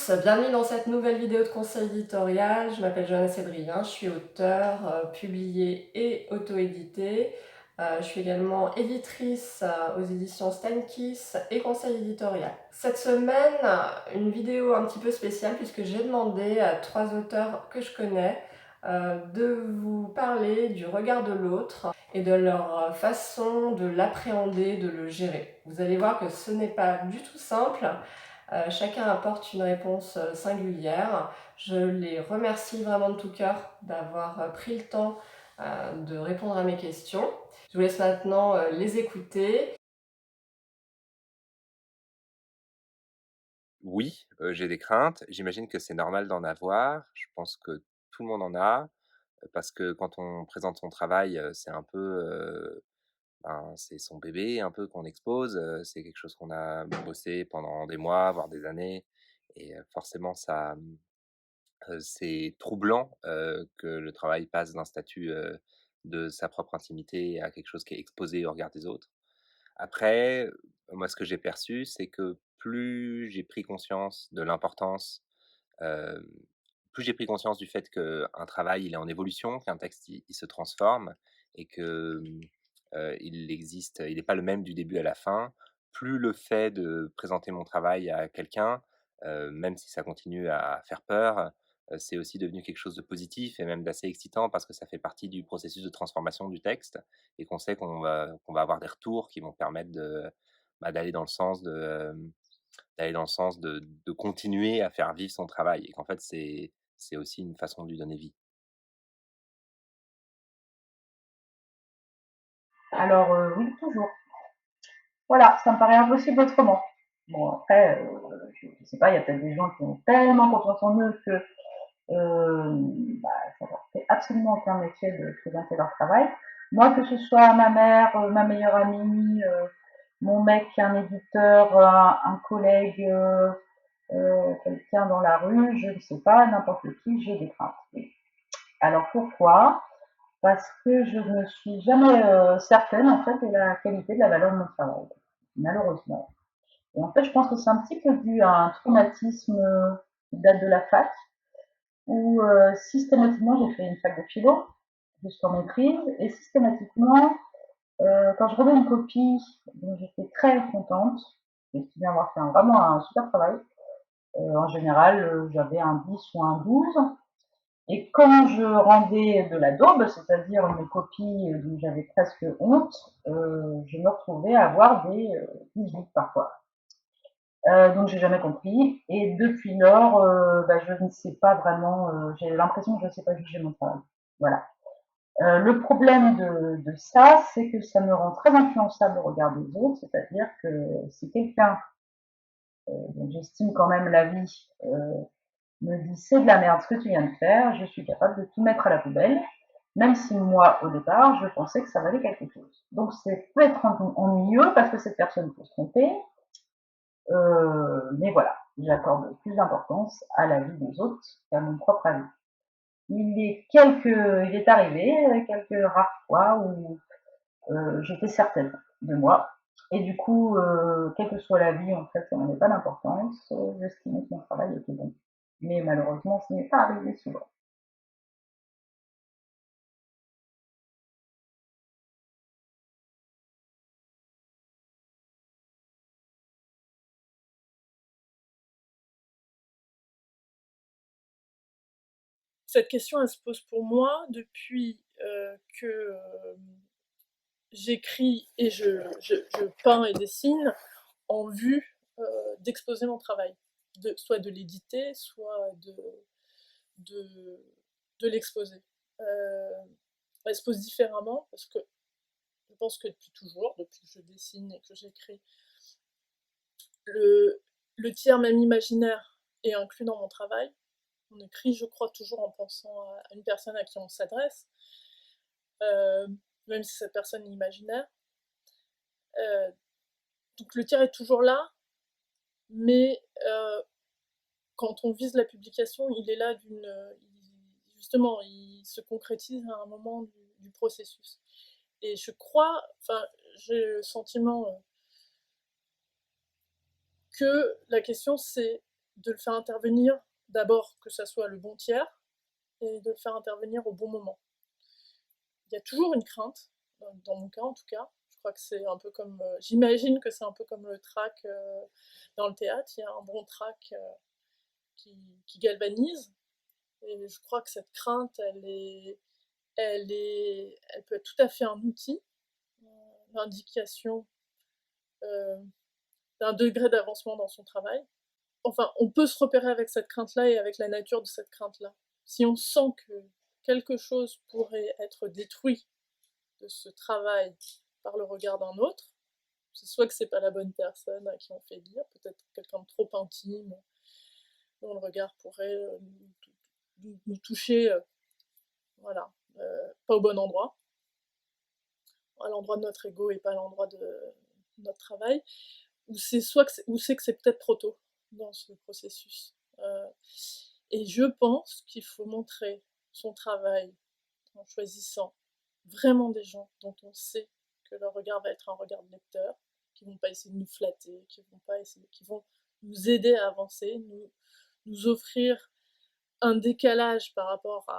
tous, bienvenue dans cette nouvelle vidéo de conseil éditorial. Je m'appelle Johanna Cédrillien, je suis auteure, publiée et auto-éditée. Je suis également éditrice aux éditions Stenkiss et conseil éditorial. Cette semaine, une vidéo un petit peu spéciale puisque j'ai demandé à 3 auteurs que je connais de vous parler du regard de l'autre et de leur façon de l'appréhender, de le gérer. Vous allez voir que ce n'est pas du tout simple. Chacun apporte une réponse singulière. Je les remercie vraiment de tout cœur d'avoir pris le temps de répondre à mes questions. Je vous laisse maintenant les écouter. Oui, j'ai des craintes. J'imagine que c'est normal d'en avoir. Je pense que tout le monde en a, parce que quand on présente son travail, c'est un peu, ben, c'est son bébé un peu qu'on expose, c'est quelque chose qu'on a bossé pendant des mois, voire des années et forcément c'est troublant, que le travail passe d'un statut, de sa propre intimité à quelque chose qui est exposé au regard des autres. Après, moi ce que j'ai perçu, c'est que plus j'ai pris conscience de l'importance, hem, plus j'ai pris conscience du fait qu'un travail, il est en évolution, qu'un texte, il se transforme et que, il n'est pas le même du début à la fin. Plus le fait de présenter mon travail à quelqu'un, même si ça continue à faire peur, c'est aussi devenu quelque chose de positif et même d'assez excitant parce que ça fait partie du processus de transformation du texte et qu'on sait qu'on va avoir des retours qui vont permettre d'aller dans le sens de continuer à faire vivre son travail et qu'en fait, c'est aussi une façon de lui donner vie. Alors, oui, toujours. Voilà, ça me paraît impossible autrement. Bon, après, je sais pas, il y a peut-être des gens qui ont tellement confiance en eux que bah, ça leur fait absolument aucun métier de présenter leur travail. Moi, que ce soit ma mère, ma meilleure amie, mon mec qui est un éditeur, un collègue, quelqu'un dans la rue, je ne sais pas, n'importe qui, j'ai des craintes. Oui. Alors pourquoi? Parce que je ne suis jamais certaine en fait de la qualité de la valeur de mon travail, malheureusement. Et en fait, je pense que c'est un petit peu dû à un traumatisme qui date de la fac, où systématiquement j'ai fait une fac de philo jusqu'en maîtrise, et systématiquement, quand je redonnais une copie dont j'étais très contente, j'estimais avoir fait vraiment un super travail, en général j'avais un 10 ou un 12. Et quand je rendais de la daube, c'est-à-dire mes copies dont j'avais presque honte, je me retrouvais à avoir des 18 parfois. Donc j'ai jamais compris. Et depuis lors, bah, je ne sais pas vraiment, j'ai l'impression que je ne sais pas juger mon travail. Voilà. Le problème de ça, c'est que ça me rend très influençable au regard des autres, c'est-à-dire que si quelqu'un dont j'estime quand même la vie me dit c'est de la merde ce que tu viens de faire, je suis capable de tout mettre à la poubelle, même si moi, au départ, je pensais que ça valait quelque chose. Donc c'est peut être ennuyeux parce que cette personne peut se tromper, mais voilà, j'accorde plus d'importance à la vie des autres qu'à mon propre avis. Il est arrivé quelques rares fois où j'étais certaine de moi. Et du coup, quelle que soit la vie, en fait, ça n'avait pas d'importance. J'estimais que mon travail était bon. Mais malheureusement, ce n'est pas arrivé souvent. Cette question, elle se pose pour moi depuis que j'écris et je peins et dessine en vue d'exposer mon travail, soit de l'éditer, soit de, de l'exposer. Euh, Elle se pose différemment parce que je pense que depuis toujours, depuis que je dessine et que j'écris, le, le tiers même imaginaire est inclus dans mon travail. On écrit, je crois, toujours en pensant à une personne à qui on s'adresse, euh, même si cette personne est imaginaire. Euh, donc le tir est toujours là, mais quand on vise la publication, il est là justement, il se concrétise à un moment du processus. Et je crois, enfin, j'ai le sentiment que la question c'est de le faire intervenir, d'abord que ça soit le bon tiers, et de le faire intervenir au bon moment. Il y a toujours une crainte, dans mon cas en tout cas. Je crois que c'est un peu comme, j'imagine que c'est un peu comme le trac dans le théâtre. Il y a un bon trac qui galvanise. Et je crois que cette crainte, elle peut être tout à fait un outil, d'indication d'un degré d'avancement dans son travail. Enfin, on peut se repérer avec cette crainte-là et avec la nature de cette crainte-là. Si on sent que quelque chose pourrait être détruit de ce travail par le regard d'un autre, c'est soit que c'est pas la bonne personne à qui on fait dire, peut-être quelqu'un de trop intime, dont le regard pourrait nous toucher, voilà, pas au bon endroit, à l'endroit de notre ego et pas à l'endroit de notre travail, ou c'est que c'est peut-être trop tôt dans ce processus. Et je pense qu'il faut montrer son travail en choisissant vraiment des gens dont on sait que leur regard va être un regard de lecteur, qui vont pas essayer de nous flatter, qui vont nous aider à avancer, nous offrir un décalage par rapport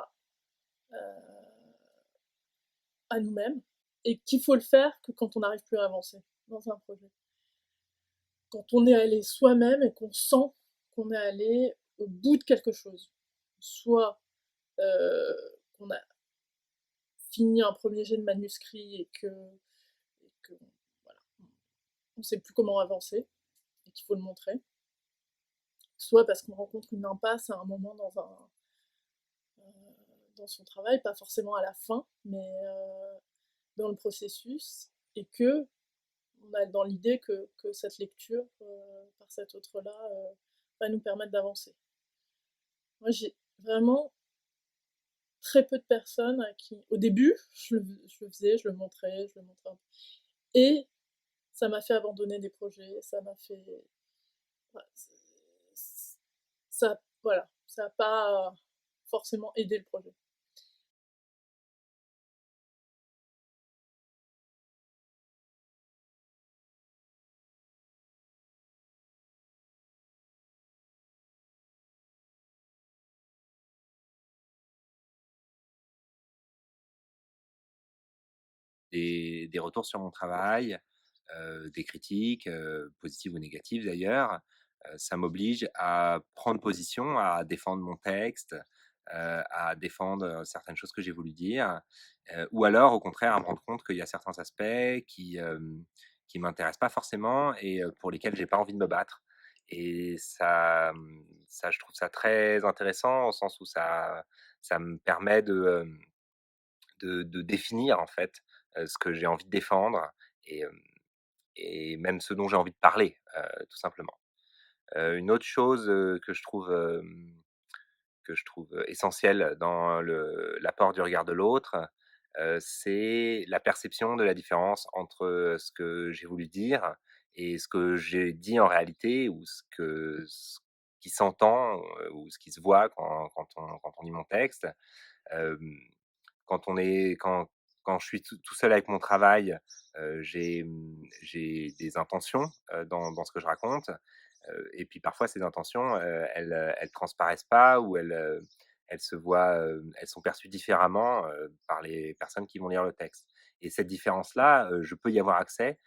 à nous-mêmes, et qu'il faut le faire que quand on n'arrive plus à avancer dans un projet. Quand on est allé soi-même et qu'on sent qu'on est allé au bout de quelque chose, soit qu'on a fini un premier jet de manuscrit et que voilà, on ne sait plus comment avancer et qu'il faut le montrer, soit parce qu'on rencontre une impasse à un moment dans son travail, pas forcément à la fin, mais dans le processus, et que on a dans l'idée que cette lecture par cet autre-là va nous permettre d'avancer. Moi, j'ai vraiment très peu de personnes à qui, au début, je le faisais, je le montrais un peu. Et ça m'a fait abandonner des projets, ça m'a fait... Voilà, ça n'a pas forcément aidé le projet. Des retours sur mon travail, des critiques, positives ou négatives d'ailleurs, ça m'oblige à prendre position, à défendre mon texte, à défendre certaines choses que j'ai voulu dire, ou alors au contraire à me rendre compte qu'il y a certains aspects qui m'intéressent pas forcément et pour lesquels j'ai pas envie de me battre. Et ça je trouve ça très intéressant au sens où ça me permet de définir en fait, ce que j'ai envie de défendre et hem et même ce dont j'ai envie de parler, tout simplement. Une autre chose, que je trouve, essentielle dans l'apport du regard de l'autre, c'est la perception de la différence entre, ce que j'ai voulu dire et ce que j'ai dit en réalité ou ce qui s'entend, ou ce qui se voit quand on lit mon texte. Hem quand on est quand je suis tout seul avec mon travail, j'ai des intentions, dans ce que je raconte, et puis parfois ces intentions, elles transparaissent pas ou elles se voient, elles sont perçues différemment, par les personnes qui vont lire le texte. Et cette différence-là, je peux y avoir accès,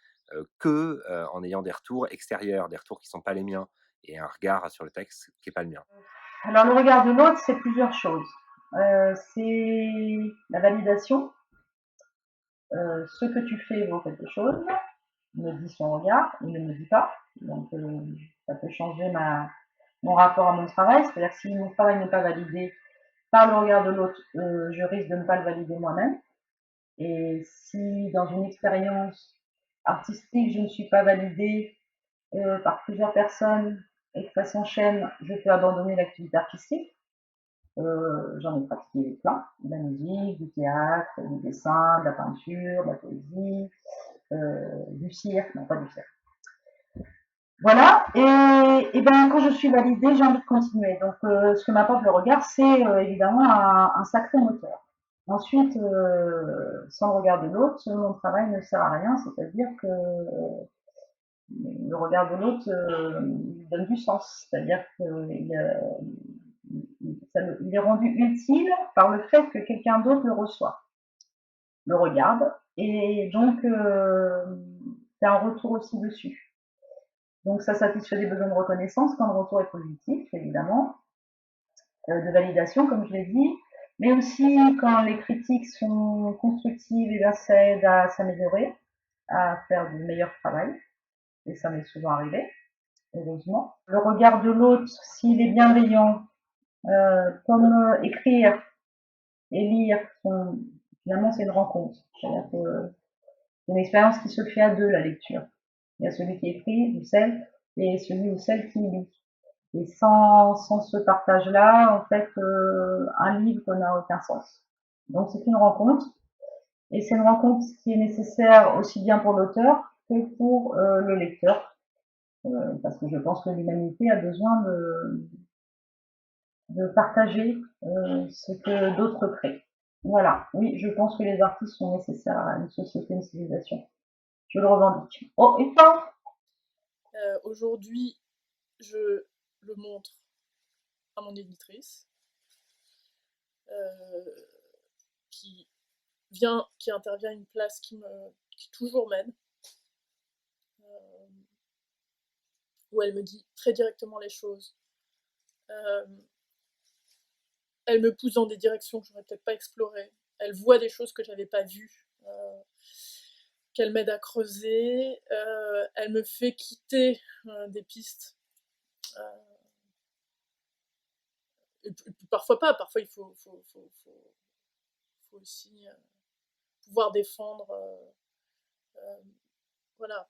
en ayant des retours extérieurs, des retours qui sont pas les miens et un regard sur le texte qui est pas le mien. Alors, le regard de l'autre, c'est plusieurs choses. C'est la validation. Ce que tu fais vaut quelque chose, me dit son regard, il ne me dit pas. Donc, ça peut changer mon rapport à mon travail. C'est-à-dire que si mon travail n'est pas validé par le regard de l'autre, je risque de ne pas le valider moi-même. Et si dans une expérience artistique, je ne suis pas validée par plusieurs personnes et que ça s'enchaîne, je peux abandonner l'activité artistique. J'en ai pratiqué plein, de la musique, du théâtre, du dessin, de la peinture, de la poésie, du cirque, non pas du cirque. Voilà, et ben quand je suis validée, j'ai envie de continuer. Donc ce que m'apporte le regard, c'est évidemment un sacré moteur. Ensuite, sans le regard de l'autre, mon travail ne sert à rien, c'est-à-dire que Le regard de l'autre lui donne du sens, c'est-à-dire qu'il est rendu utile par le fait que quelqu'un d'autre le reçoit, le regarde, et donc fait un retour aussi dessus. Donc ça satisfait des besoins de reconnaissance quand le retour est positif, évidemment, de validation, comme je l'ai dit, mais aussi quand les critiques sont constructives, et ça aide à s'améliorer, à faire du meilleur travail, et ça m'est souvent arrivé, heureusement. Le regard de l'autre, s'il est bienveillant, comme écrire et lire, finalement c'est une rencontre. C'est-à-dire que c'est une expérience qui se fait à deux, la lecture. Il y a celui qui écrit, ou celle, et celui ou celle qui lit. Et sans ce partage-là, en fait, un livre n'a aucun sens. Donc c'est une rencontre, et c'est une rencontre qui est nécessaire aussi bien pour l'auteur que pour le lecteur, parce que je pense que l'humanité a besoin de partager ce que d'autres créent. Voilà, oui, je pense que les artistes sont nécessaires à une société, une civilisation. Je le revendique. Oh, et toi? Aujourd'hui, je le montre à mon éditrice, qui intervient à une place qui toujours m'aide, où elle me dit très directement les choses. Elle me pousse dans des directions que je n'aurais peut-être pas explorées. Elle voit des choses que je n'avais pas vues, qu'elle m'aide à creuser. Elle me fait quitter des pistes. Et parfois pas, parfois il faut aussi pouvoir défendre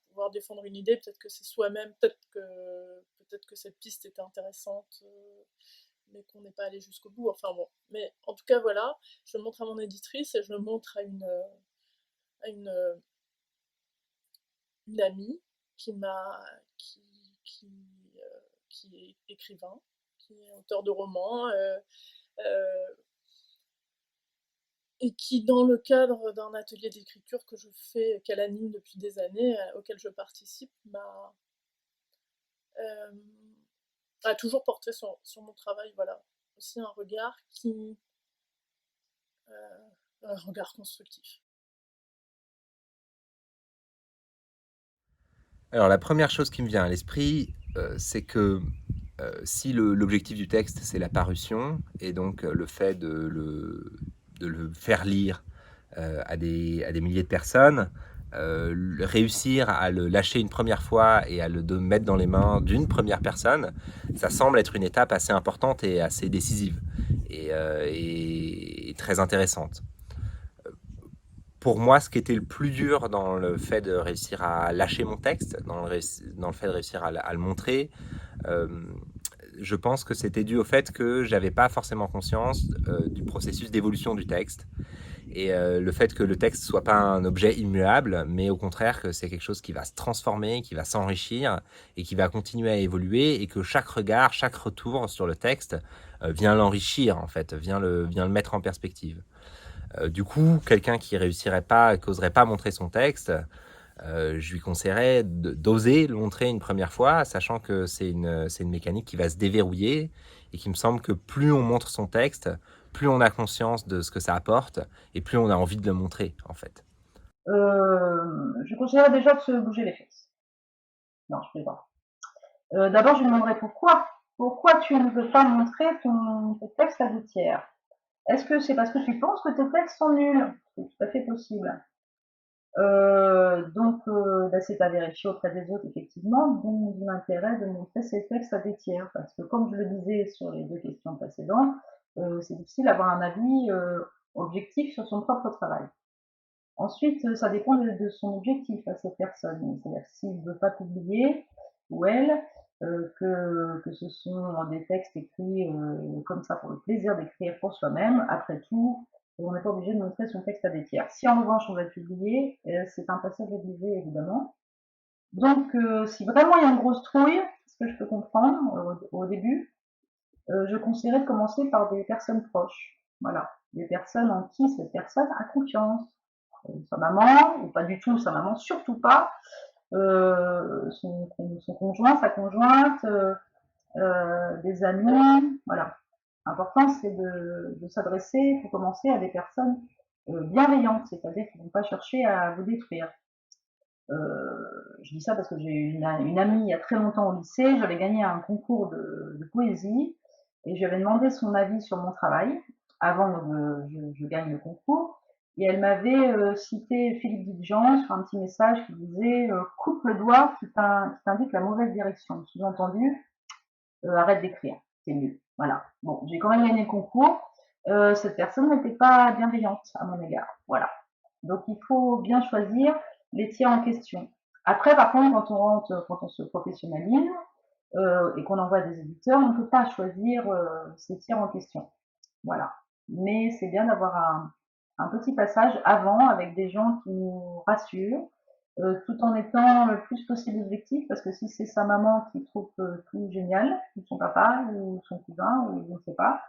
pouvoir défendre une idée. Peut-être que c'est soi-même, peut-être que cette piste était intéressante, mais qu'on n'est pas allé jusqu'au bout. Enfin bon, mais en tout cas voilà, je le montre à mon éditrice et je le montre à une amie qui est écrivain, qui est auteur de romans, et qui, dans le cadre d'un atelier d'écriture que je fais, qu'elle anime depuis des années, auquel je participe, a toujours porté sur mon travail, voilà. Aussi un regard un regard constructif. Alors la première chose qui me vient à l'esprit, c'est que si l'objectif du texte, c'est la parution, et donc le fait de le faire lire à des milliers de personnes, réussir à le lâcher une première fois et à mettre dans les mains d'une première personne, ça semble être une étape assez importante et assez décisive et très intéressante. Pour moi, ce qui était le plus dur dans le fait de réussir à lâcher mon texte, dans le fait de réussir à le montrer, euh, je pense que c'était dû au fait que j'avais pas forcément conscience du processus d'évolution du texte et le fait que le texte soit pas un objet immuable, mais au contraire que c'est quelque chose qui va se transformer, qui va s'enrichir et qui va continuer à évoluer, et que chaque regard, chaque retour sur le texte vient l'enrichir en fait, vient le mettre en perspective. Du coup, quelqu'un qui réussirait pas, qui oserait pas montrer son texte, je lui conseillerais d'oser le montrer une première fois, sachant que c'est une mécanique qui va se déverrouiller, et qui me semble que plus on montre son texte, plus on a conscience de ce que ça apporte, et plus on a envie de le montrer, en fait. Je conseillerais déjà de se bouger les fesses. Non, je plaisante. D'abord, je lui demanderais pourquoi. Pourquoi tu ne veux pas montrer tes textes à deux tiers? Est-ce que c'est parce que tu penses que tes textes sont nuls? C'est tout à fait possible. Donc, c'est à vérifier auprès des autres, effectivement, d'où l'intérêt de montrer ses textes à des tiers. Parce que, comme je le disais sur les deux questions précédentes, c'est difficile d'avoir un avis objectif sur son propre travail. Ensuite, ça dépend de son objectif à cette personne. C'est-à-dire s'il ne veut pas publier, ou elle, que ce sont des textes écrits comme ça pour le plaisir d'écrire pour soi-même, après tout, on n'est pas obligé de montrer son texte à des tiers. Si en revanche on va le publier, c'est un passage obligé évidemment. Donc si vraiment il y a une grosse trouille, ce que je peux comprendre au début, je conseillerais de commencer par des personnes proches. Voilà, des personnes en qui cette personne a confiance. Sa maman, ou pas du tout sa maman, surtout pas, son conjoint, sa conjointe, des amis, voilà. L'important, c'est de s'adresser, pour commencer, à des personnes bienveillantes, c'est-à-dire qui ne vont pas chercher à vous détruire. Je dis ça parce que j'ai une amie il y a très longtemps au lycée, j'avais gagné un concours de poésie et je lui avais demandé son avis sur mon travail avant que je gagne le concours. Et elle m'avait cité Philippe Didjean sur un petit message qui disait coupe le doigt qui t'indique la mauvaise direction. Sous-entendu, arrête d'écrire, c'est nul. Voilà. Bon, j'ai quand même gagné le concours. Cette personne n'était pas bienveillante à mon égard. Voilà. Donc il faut bien choisir les tiers en question. Après, par contre, quand on se professionnalise et qu'on envoie des éditeurs, on ne peut pas choisir ces tiers en question. Voilà. Mais c'est bien d'avoir un petit passage avant avec des gens qui nous rassurent, tout en étant le plus possible objectif, parce que si c'est sa maman qui trouve tout génial, ou son papa, ou son cousin, ou je ne sais pas,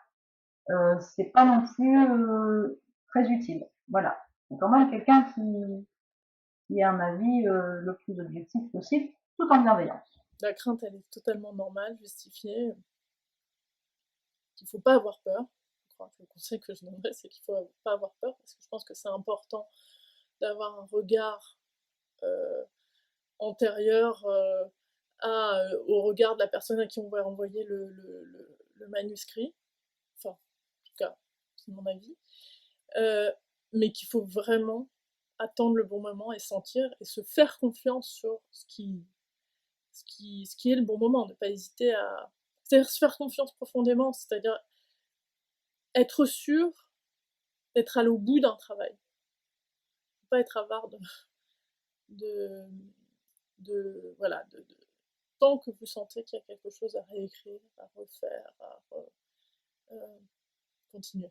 c'est pas non plus très utile. Voilà. C'est quand même quelqu'un qui est, à mon avis, le plus objectif possible, tout en bienveillance. La crainte, elle est totalement normale, justifiée. Il ne faut pas avoir peur. Le conseil que je donnerais, c'est qu'il ne faut pas avoir peur, parce que je pense que c'est important d'avoir un regard antérieur au regard de la personne à qui on va envoyer le manuscrit. Enfin, en tout cas, c'est mon avis. Mais qu'il faut vraiment attendre le bon moment et sentir et se faire confiance sur ce qui est le bon moment, ne pas hésiter à... C'est-à-dire se faire confiance profondément, c'est-à-dire être sûr d'être allé au bout d'un travail. Ne pas être avare voilà, tant que vous sentez qu'il y a quelque chose à réécrire, à refaire, à continuer.